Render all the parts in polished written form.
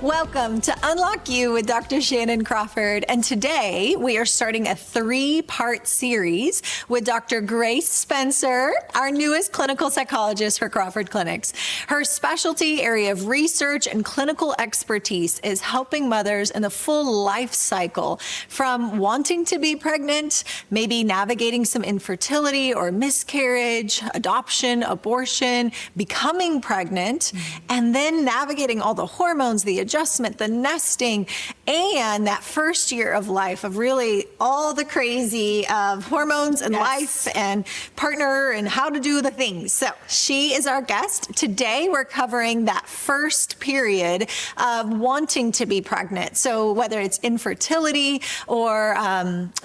Welcome to Unlock You with Dr. Shannan Crawford. And today we are starting a 3-part series with Dr. Grace Spencer, our newest clinical psychologist for Crawford Clinics. Her specialty area of research and clinical expertise is helping mothers in the full life cycle, from wanting to be pregnant, maybe navigating some infertility or miscarriage, adoption, abortion, becoming pregnant, and then navigating all the hormones, the adjustment, the nesting, and that first year of life of really all the crazy of hormones and life and partner and how to do the things. So she is our guest. Today we're covering that first period of wanting to be pregnant. So whether it's infertility or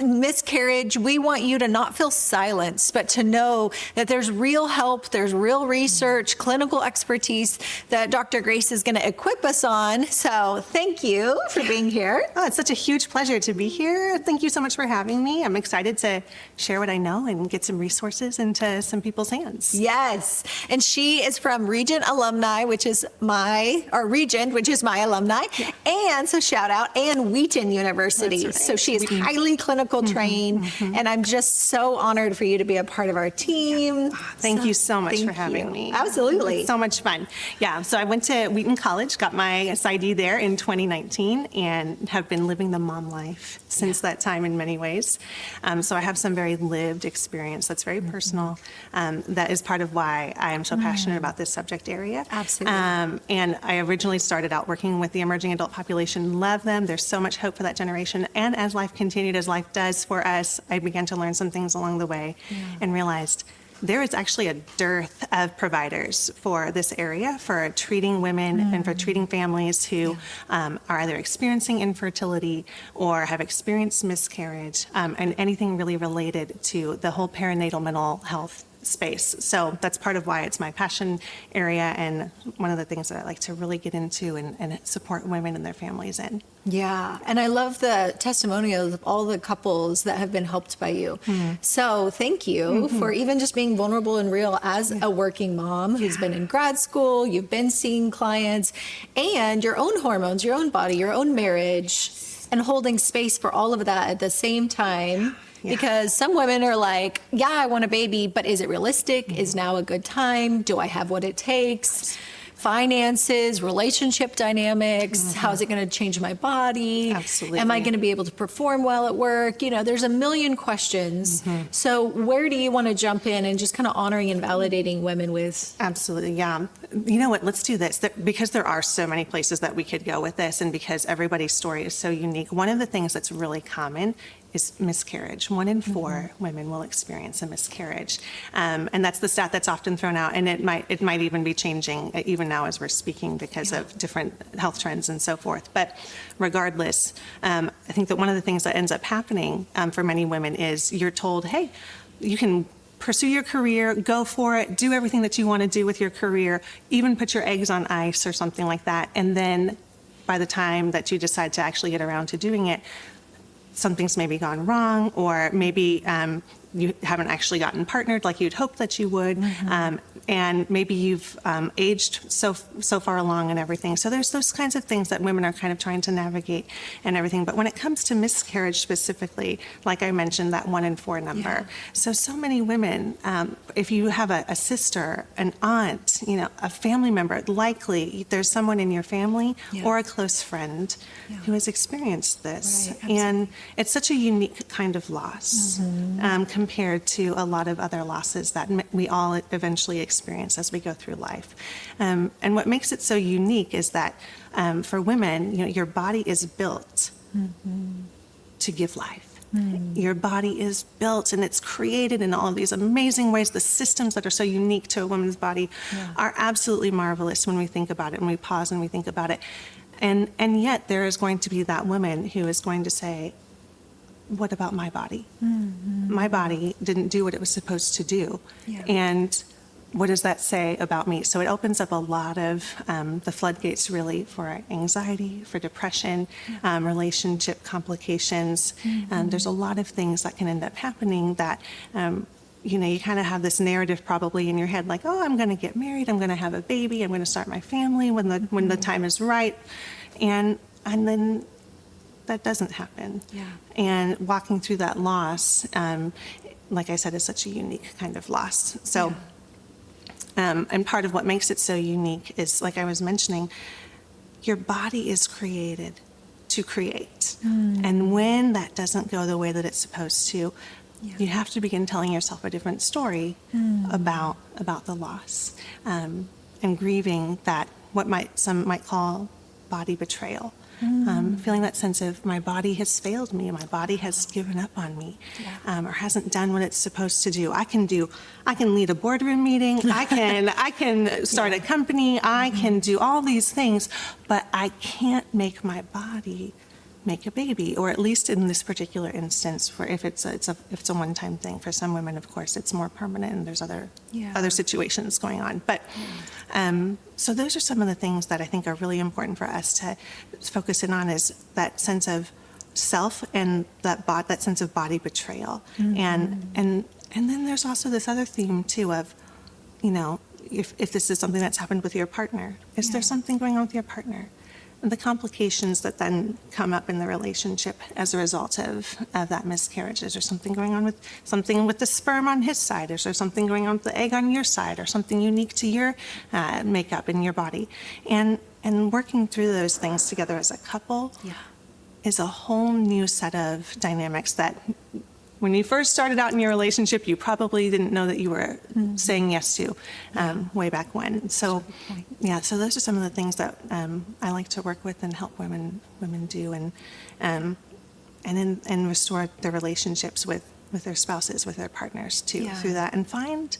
miscarriage, we want you to not feel silenced, but to know that there's real help, there's real research, clinical expertise that Dr. Grace is going to equip us on. So thank you for being here. Oh, it's such a huge pleasure to be here. Thank you so much for having me. I'm excited to share what I know and get some resources into some people's hands. Yes. And she is from Regent alumni, which is my alumni. Yeah. And so shout out, and Wheaton University. Right. So she is highly clinical trained. And I'm just so honored for you to be a part of our team. Thank you so much for having me. Absolutely. It's so much fun. Yeah. So I went to Wheaton College, got my PsyD there in 2019, and have been living the mom life since that time in many ways. So I have some very lived experience that's very personal. That is part of why I am so passionate about this subject area. Absolutely. And I originally started out working with the emerging adult population. Love them. There's so much hope for that generation. And as life continued, as life does for us, I began to learn some things along the way and realized there is actually a dearth of providers for this area, for treating women and for treating families who are either experiencing infertility or have experienced miscarriage, and anything really related to the whole perinatal mental health space. So that's part of why it's my passion area and one of the things that I like to really get into and support women and their families in. Yeah, and I love the testimonials of all the couples that have been helped by you. So thank you for even just being vulnerable and real as a working mom who's been in grad school, you've been seeing clients, and your own hormones, your own body, your own marriage, and holding space for all of that at the same time. Because some women are like, yeah, I want a baby, but is it realistic? Is now a good time? Do I have what it takes? Finances, relationship dynamics, how is it going to change my body? Absolutely. Am I going to be able to perform well at work? You know, there's a million questions. So where do you want to jump in and just kind of honoring and validating women with? Absolutely, yeah. You know what, let's do this. Because there are so many places that we could go with this, and because everybody's story is so unique, one of the things that's really common is miscarriage. 1 in 4 women will experience a miscarriage. And that's the stat that's often thrown out, and it might even be changing even now as we're speaking because of different health trends and so forth. But regardless, I think that one of the things that ends up happening for many women is you're told, hey, you can pursue your career, go for it, do everything that you want to do with your career, even put your eggs on ice or something like that. And then by the time that you decide to actually get around to doing it, something's maybe gone wrong, or maybe you haven't actually gotten partnered like you'd hoped that you would, and maybe you've aged so far along and everything. So there's those kinds of things that women are kind of trying to navigate and everything. But when it comes to miscarriage specifically, like I mentioned, that 1 in 4 number. So many women, if you have a sister, an aunt, you know, a family member, likely there's someone in your family or a close friend who has experienced this. Right, and it's such a unique kind of loss compared to a lot of other losses that we all eventually experience as we go through life. And what makes it so unique is that for women, you know, your body is built to give life. Your body is built and it's created in all of these amazing ways. The systems that are so unique to a woman's body are absolutely marvelous when we think about it and we pause and we think about it. And yet there is going to be that woman who is going to say, what about my body? My body didn't do what it was supposed to do. And what does that say about me? So it opens up a lot of the floodgates really for anxiety, for depression, relationship complications. There's a lot of things that can end up happening that, you kind of have this narrative probably in your head, like, oh, I'm going to get married, I'm going to have a baby, I'm going to start my family when the time is right. And then that doesn't happen. Yeah. And walking through that loss, like I said, is such a unique kind of loss. So, and part of what makes it so unique is, like I was mentioning, your body is created to create. And when that doesn't go the way that it's supposed to, you have to begin telling yourself a different story about the loss, and grieving that some might call body betrayal. Feeling that sense of my body has failed me, my body has given up on me, or hasn't done what it's supposed to do. I can lead a boardroom meeting, I can start a company, I can do all these things, but I can't make my body make a baby, or at least in this particular instance, where if it's a one-time thing. For some women, of course, it's more permanent, and there's other situations going on. But so those are some of the things that I think are really important for us to focus in on, is that sense of self and that sense of body betrayal, and then there's also this other theme too of, if this is something that's happened with your partner, is there something going on with your partner? The complications that then come up in the relationship as a result of that miscarriage. Is there something going on with the sperm on his side? Is there something going on with the egg on your side, or something unique to your makeup in your body? And working through those things together as a couple is a whole new set of dynamics that, when you first started out in your relationship, you probably didn't know that you were saying yes to way back when. So, so those are some of the things that I like to work with and help women do, and restore their relationships with their spouses, with their partners too, through that, and find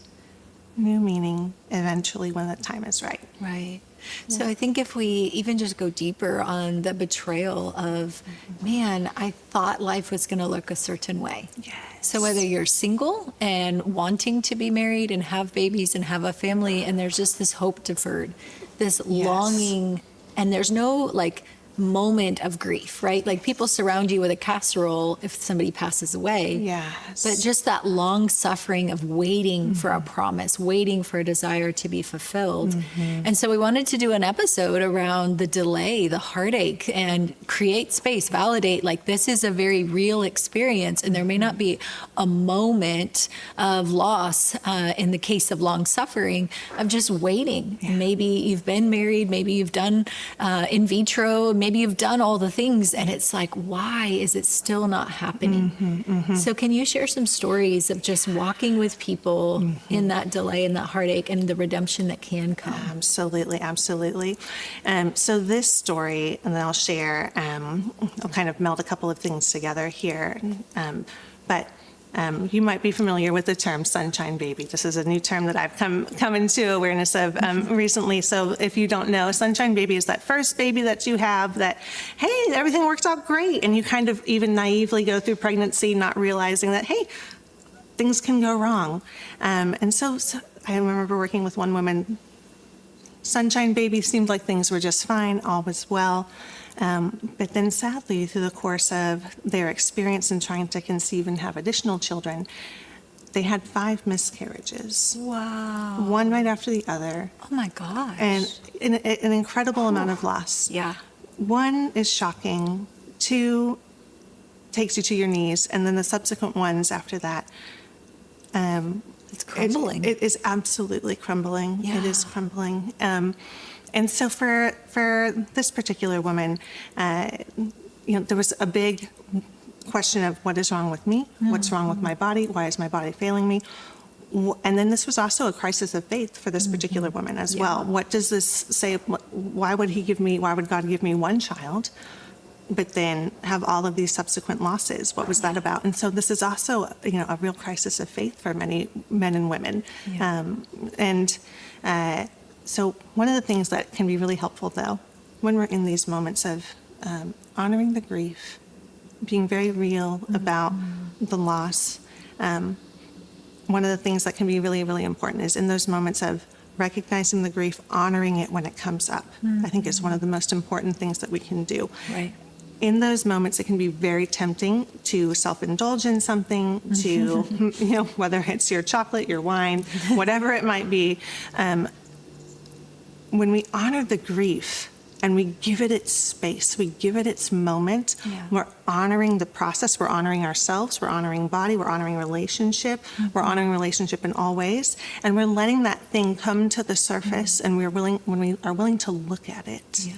new meaning eventually when the time is right. Right. So I think if we even just go deeper on the betrayal of, man, I thought life was going to look a certain way. Yes. So whether you're single and wanting to be married and have babies and have a family, and there's just this hope deferred, this longing, and there's no moment of grief, right? Like, people surround you with a casserole if somebody passes away. Yes. But just that long suffering of waiting for a promise, waiting for a desire to be fulfilled. And so we wanted to do an episode around the delay, the heartache, and create space, validate, this is a very real experience. And there may not be a moment of loss in the case of long suffering, of just waiting. Maybe you've been married, maybe you've done in vitro, maybe you've done all the things, and it's why is it still not happening? So can you share some stories of just walking with people in that delay and that heartache and the redemption that can come? Absolutely. So this story, and then I'll share, I'll kind of meld a couple of things together here. But you might be familiar with the term sunshine baby. This is a new term that I've come into awareness of recently. So if you don't know, sunshine baby is that first baby that you have that, hey, everything works out great. And you kind of even naively go through pregnancy, not realizing that, hey, things can go wrong. And so I remember working with one woman. Sunshine baby seemed like things were just fine, all was well. But then sadly, through the course of their experience in trying to conceive and have additional children, they had 5 miscarriages. Wow. One right after the other. Oh my gosh. And an incredible amount of loss. Yeah. 1 is shocking, 2 takes you to your knees, and then the subsequent ones after that. It's crumbling. It is absolutely crumbling. Yeah. It is crumbling. And so for this particular woman, there was a big question of what is wrong with me? What's wrong with my body? Why is my body failing me? And then this was also a crisis of faith for this particular woman as well. What does this say? Why would God give me 1 child, but then have all of these subsequent losses? What was that about? And so this is also, a real crisis of faith for many men and women. Yeah. So one of the things that can be really helpful, though, when we're in these moments of honoring the grief, being very real about the loss, one of the things that can be really, really important is in those moments of recognizing the grief, honoring it when it comes up. I think is one of the most important things that we can do. Right. In those moments, it can be very tempting to self-indulge in something, to, whether it's your chocolate, your wine, whatever it might be. When we honor the grief and we give it its space, we give it its moment, we're honoring the process, we're honoring ourselves, we're honoring body, we're honoring relationship, we're honoring relationship in all ways, and we're letting that thing come to the surface, and when we are willing to look at it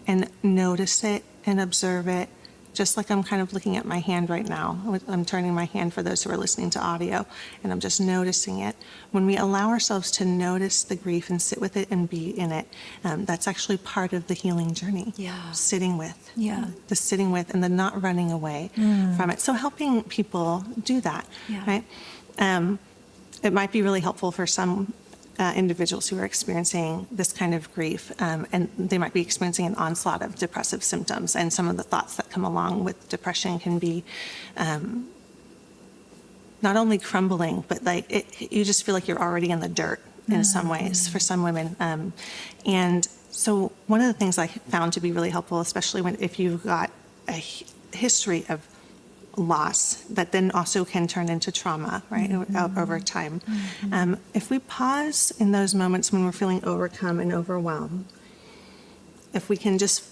and notice it and observe it, just like I'm kind of looking at my hand right now. I'm turning my hand for those who are listening to audio, and I'm just noticing it. When we allow ourselves to notice the grief and sit with it and be in it, that's actually part of the healing journey. Sitting with. The sitting with and the not running away from it. So helping people do that, right? It might be really helpful for some individuals who are experiencing this kind of grief, and they might be experiencing an onslaught of depressive symptoms, and some of the thoughts that come along with depression can be not only crumbling, but you just feel like you're already in the dirt in some ways for some women. And so one of the things I found to be really helpful, especially if you've got a history of loss that then also can turn into trauma, right, over time. If we pause in those moments when we're feeling overcome and overwhelmed, if we can just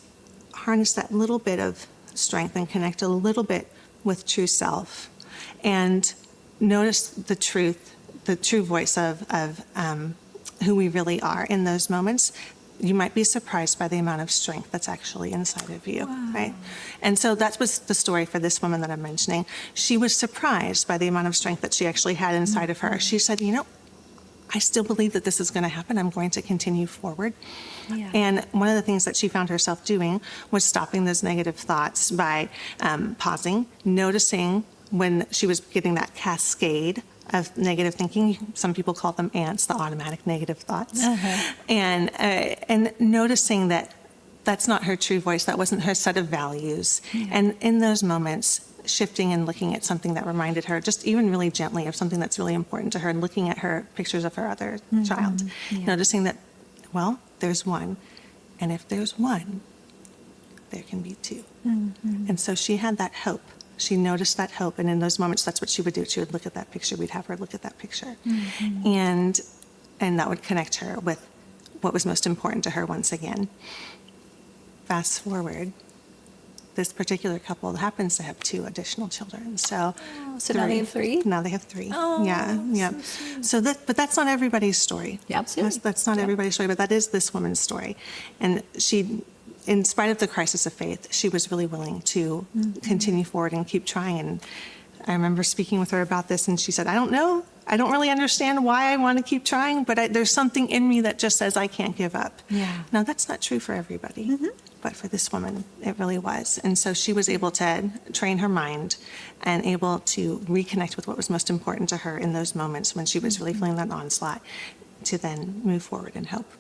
harness that little bit of strength and connect a little bit with true self and notice the true voice of who we really are in those moments, you might be surprised by the amount of strength that's actually inside of you, right? And so that was the story for this woman that I'm mentioning. She was surprised by the amount of strength that she actually had inside of her. She said, I still believe that this is going to happen. I'm going to continue forward. And one of the things that she found herself doing was stopping those negative thoughts by pausing, noticing when she was getting that cascade of negative thinking. Some people call them ants, the automatic negative thoughts. And noticing that that's not her true voice, that wasn't her set of values. And in those moments, shifting and looking at something that reminded her, just even really gently, of something that's really important to her, and looking at her pictures of her other child, noticing that, well, there's one. And if there's one, there can be two. And so she had that hope. She noticed that hope, and in those moments, that's what she would do. She would look at that picture. We'd have her look at that picture, and that would connect her with what was most important to her once again. Fast forward, this particular couple happens to have 2 additional children. So now they have 3? Now they have 3. Oh, So but that's not everybody's story. Absolutely. That's not everybody's story, but that is this woman's story, and she, in spite of the crisis of faith, she was really willing to continue forward and keep trying. And I remember speaking with her about this, and she said, I don't know. I don't really understand why I want to keep trying, but there's something in me that just says I can't give up. Now, that's not true for everybody, but for this woman, it really was. And so she was able to train her mind and able to reconnect with what was most important to her in those moments when she was really feeling that onslaught, to then move forward and hope.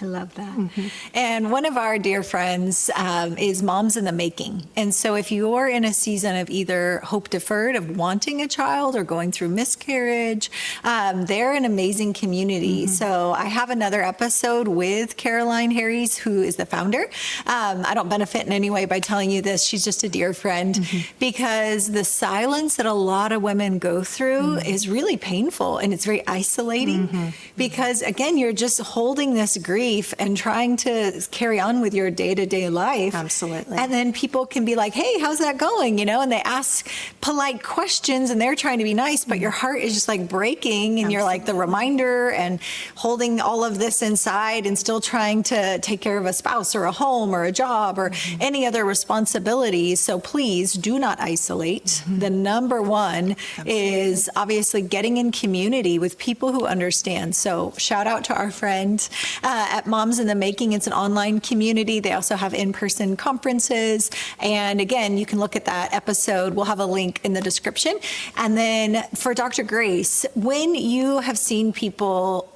I love that. And one of our dear friends is Moms in the Making. And so if you're in a season of either hope deferred, of wanting a child, or going through miscarriage, they're an amazing community. So I have another episode with Caroline Harries, who is the founder. I don't benefit in any way by telling you this. She's just a dear friend, because the silence that a lot of women go through is really painful, and it's very isolating because, again, you're just holding this grief and trying to carry on with your day-to-day life. Absolutely. And then people can be like, hey, how's that going? And they ask polite questions, and they're trying to be nice, but your heart is just like breaking, and you're like the reminder and holding all of this inside and still trying to take care of a spouse or a home or a job or any other responsibilities. So please do not isolate. The number one is obviously getting in community with people who understand. So shout out to our friend at Moms in the Making. It's an online community. They also have in-person conferences. And again, you can look at that episode. We'll have a link in the description. And then for Dr. Grace, when you have seen people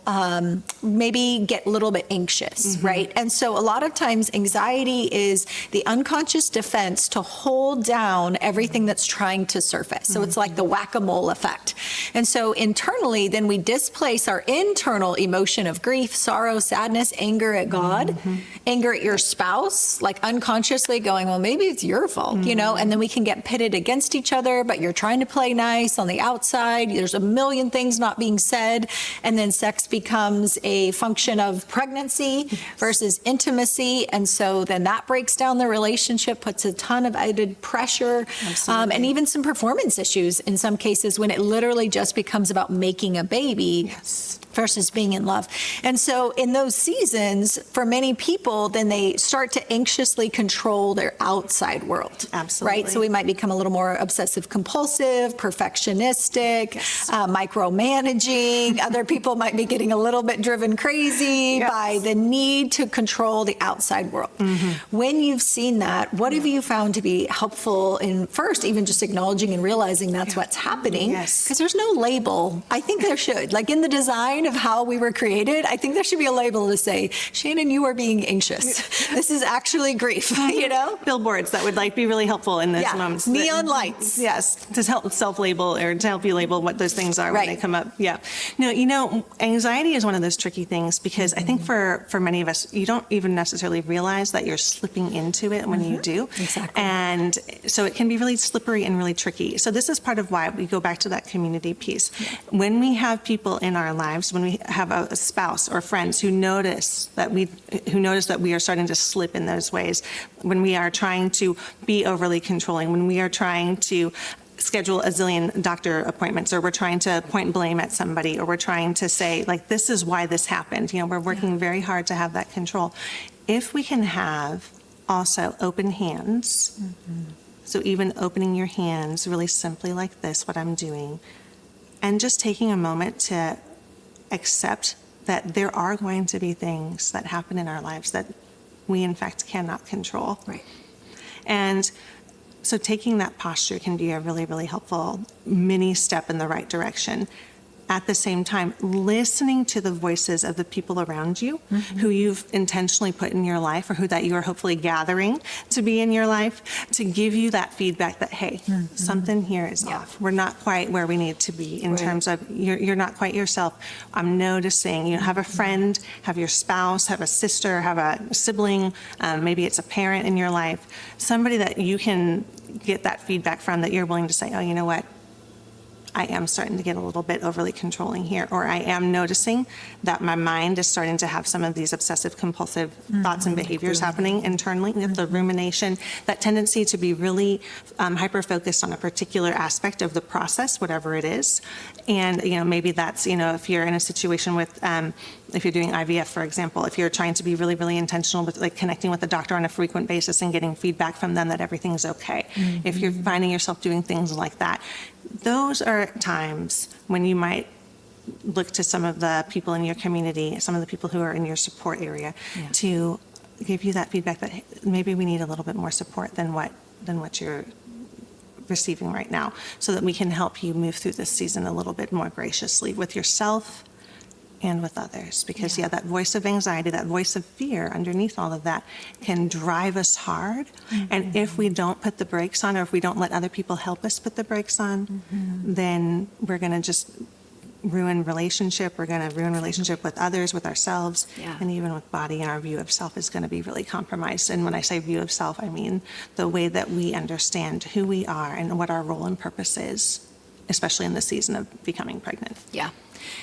maybe get a little bit anxious, right? And so a lot of times anxiety is the unconscious defense to hold down everything that's trying to surface. So it's like the whack-a-mole effect. And so internally, then we displace our internal emotion of grief, sorrow, sadness, anger at God, anger at your spouse, like unconsciously going, well, maybe it's your fault, you know, and then we can get pitted against each other, but you're trying to play nice on the outside. There's a million things not being said. And then sex becomes a function of pregnancy versus intimacy. And so then that breaks down the relationship, puts a ton of added pressure, and even some performance issues in some cases when it literally just becomes about making a baby. Versus being in love. And so in those seasons, for many people, then they start to anxiously control their outside world. Absolutely. Right? So we might become a little more obsessive compulsive, perfectionistic, micromanaging. Other people might be getting a little bit driven crazy by the need to control the outside world. When you've seen that, what have you found to be helpful in first, even just acknowledging and realizing that's what's happening? Because there's no label. I think there should. Like in the design of how we were created, I think there should be a label to say, Shannan, you are being anxious. This is actually grief, you know? Billboards that would like be really helpful in those moments. Neon lights. Yes, to help self-label or to help you label what those things are when they come up. No, you know, anxiety is one of those tricky things because I think for many of us, you don't even necessarily realize that you're slipping into it when you do. And so it can be really slippery and really tricky. So this is part of why we go back to that community piece. When we have people in our lives, when we have a spouse or friends who notice that we are starting to slip in those ways, when we are trying to be overly controlling, when we are trying to schedule a zillion doctor appointments, or we're trying to point blame at somebody, or we're trying to say, like, this is why this happened. You know, we're working very hard to have that control. If we can have also open hands, so even opening your hands really simply like this, what I'm doing, and just taking a moment to accept that there are going to be things that happen in our lives that we in fact cannot control. And so taking that posture can be a really, really helpful mini step in the right direction. At the same time, listening to the voices of the people around you who you've intentionally put in your life, or who that you are hopefully gathering to be in your life, to give you that feedback that, hey, something here is off. We're not quite where we need to be in terms of you're not quite yourself. I'm noticing. You have a friend, have your spouse, have a sister, have a sibling, maybe it's a parent in your life, somebody that you can get that feedback from, that you're willing to say, oh, you know what? I am starting to get a little bit overly controlling here, or I am noticing that my mind is starting to have some of these obsessive compulsive thoughts and behaviors happening internally, the rumination, that tendency to be really hyper-focused on a particular aspect of the process, whatever it is. And, you know, maybe that's, you know, if you're in a situation with, if you're doing IVF, for example, if you're trying to be really, really intentional with like connecting with the doctor on a frequent basis and getting feedback from them that everything's okay. If you're finding yourself doing things like that, those are times when you might look to some of the people in your community, some of the people who are in your support area, to give you that feedback that maybe we need a little bit more support than what you're receiving right now, so that we can help you move through this season a little bit more graciously with yourself and with others. Because that voice of anxiety, that voice of fear underneath all of that can drive us hard. And if we don't put the brakes on, or if we don't let other people help us put the brakes on, then we're going to just ruin relationship. We're going to ruin relationship with others, with ourselves, and even with body. And our view of self is going to be really compromised. And when I say view of self, I mean the way that we understand who we are and what our role and purpose is, especially in the season of becoming pregnant.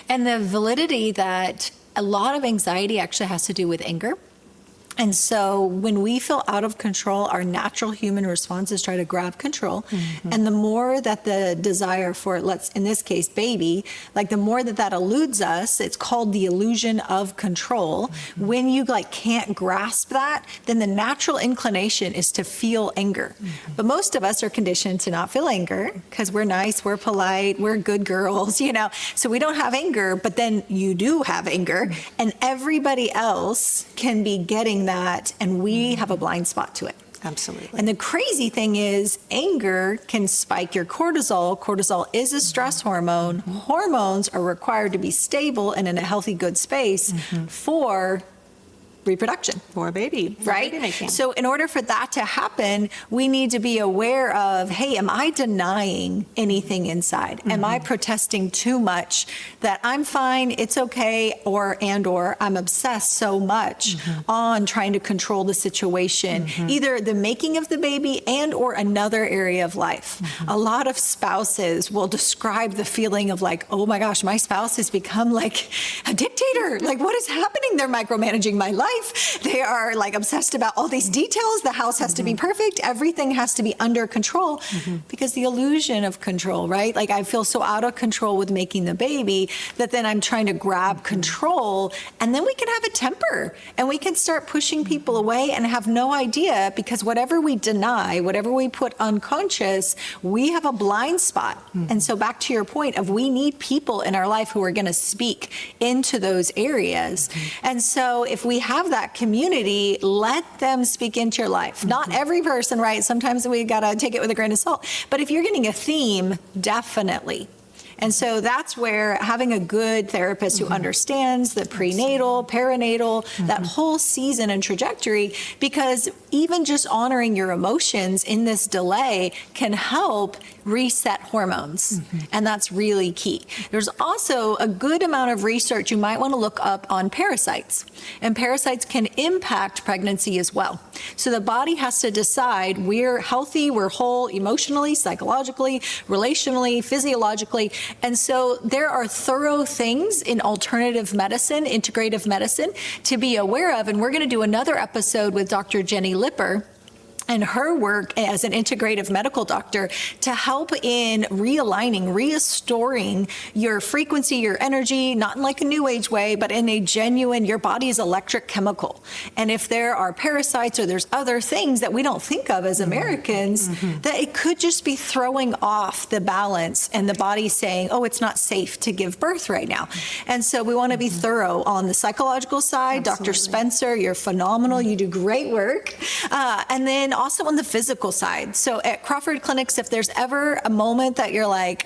And the validity that a lot of anxiety actually has to do with anger. And so when we feel out of control, our natural human response is try to grab control. And the more that the desire for, in this case, baby, like the more that eludes us, it's called the illusion of control. When you can't grasp that, then the natural inclination is to feel anger. But most of us are conditioned to not feel anger because we're nice, we're polite, we're good girls, you know. So we don't have anger, but then you do have anger, and everybody else can be getting that, and we have a blind spot to it. Absolutely. And the crazy thing is anger can spike your cortisol. Cortisol is a stress hormone. Hormones are required to be stable and in a healthy, good space for reproduction. For a baby, right? Baby making. So in order for that to happen, we need to be aware of, hey, am I denying anything inside? Am I protesting too much that I'm fine, it's okay, or I'm obsessed so much on trying to control the situation, either the making of the baby and or another area of life. A lot of spouses will describe the feeling of like, oh my gosh, my spouse has become like a dictator. Like, what is happening? They're micromanaging my life. They are like obsessed about all these details. The house has to be perfect. Everything has to be under control because the illusion of control, right? Like I feel so out of control with making the baby that then I'm trying to grab control, and then we can have a temper and we can start pushing people away and have no idea, because whatever we deny, whatever we put unconscious, we have a blind spot. And so back to your point of we need people in our life who are going to speak into those areas. And so if we have that community, let them speak into your life. Not every person, right? Sometimes we got to take it with a grain of salt. But if you're getting a theme, definitely. And so that's where having a good therapist who understands the prenatal, perinatal, that whole season and trajectory, because even just honoring your emotions in this delay can help reset hormones. And that's really key. There's also a good amount of research you might want to look up on parasites. And parasites can impact pregnancy as well. So the body has to decide we're healthy, we're whole emotionally, psychologically, relationally, physiologically. And so there are thorough things in alternative medicine, integrative medicine, to be aware of. And we're going to do another episode with Dr. Jenny Lipper and her work as an integrative medical doctor to help in realigning, restoring your frequency, your energy, not in like a new age way, but in a genuine, your body's electric chemical. And if there are parasites or there's other things that we don't think of as Americans, that it could just be throwing off the balance and the body saying, oh, it's not safe to give birth right now. And so we want to be thorough on the psychological side. Absolutely. Dr. Spencer, you're phenomenal. You do great work. And then also on the physical side. So at Crawford Clinics, if there's ever a moment that you're like,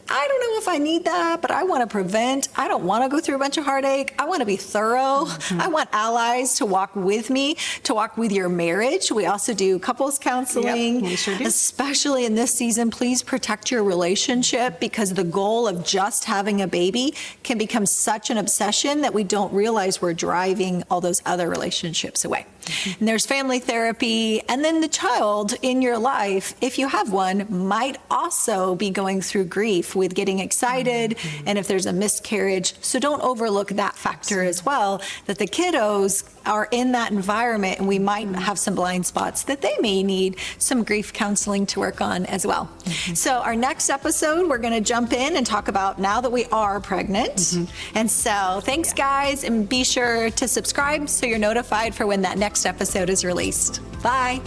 I don't know if I need that, but I want to prevent. I don't want to go through a bunch of heartache. I want to be thorough. I want allies to walk with me, to walk with your marriage. We also do couples counseling. Yep, we sure do. Especially in this season, please protect your relationship, because the goal of just having a baby can become such an obsession that we don't realize we're driving all those other relationships away. And there's family therapy, and then the child in your life, if you have one, might also be going through grief with getting excited, and if there's a miscarriage. So don't overlook that factor as well, that the kiddos are in that environment, and we might have some blind spots that they may need some grief counseling to work on as well. So our next episode, we're going to jump in and talk about now that we are pregnant. And so thanks, guys, and be sure to subscribe so you're notified for when that next episode is released. Bye.